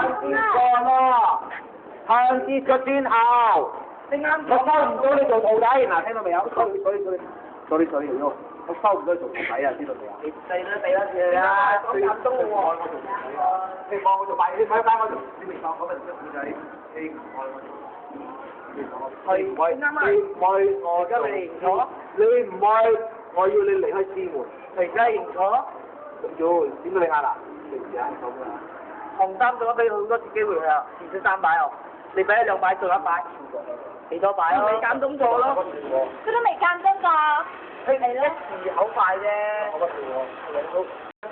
過咯，向節個專校。你啱我收唔到你做徒弟，嗱聽到未有？sorry，我收唔到你做徒弟啊，知道未啊？你俾啦佢啊，咁感動喎！我做徒弟啊，你望我做拜，你唔係拜我做，你明白我咪做徒弟？你唔愛我做。係唔愛？我而家你認錯？你唔愛，我要你離開師門。你而家認錯？做點解你嗌啦？對唔住啊，咁啊。紅衫做咗俾好多次機會佢啊，至少3擺哦。你俾1、2擺做1擺，幾多擺咯？未間中過咯。佢都未間中過。係咧，一次好快啫。我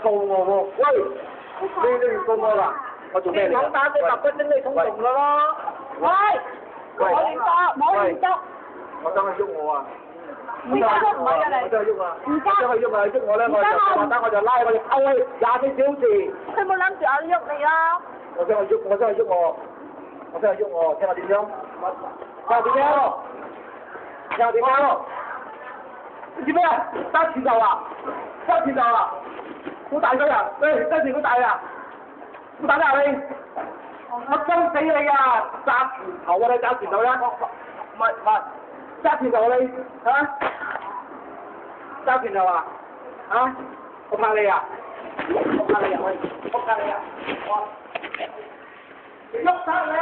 告我喎，喂，你唔告我啦？我做咩嚟？你打隻白骨精，你通融噶咯？喂，冇亂作，冇亂作。我等佢喐我啊！而家都唔可以㗎你。我真係喐啊！而家。真係喐啊！喐我咧，我就拉佢抽佢24小時。佢冇諗住我喐你咯。我真係喐我，聽我點樣？聽我點樣？你做咩啊？揸拳頭啊！好大聲啊！喂，真係好大啊！好大啊你！我針死你啊！揸拳頭啊！你揸拳頭啦！唔係，揸拳頭你嚇？揸拳頭啊？嚇？我怕你啊！我怕你啊！你喐曬你！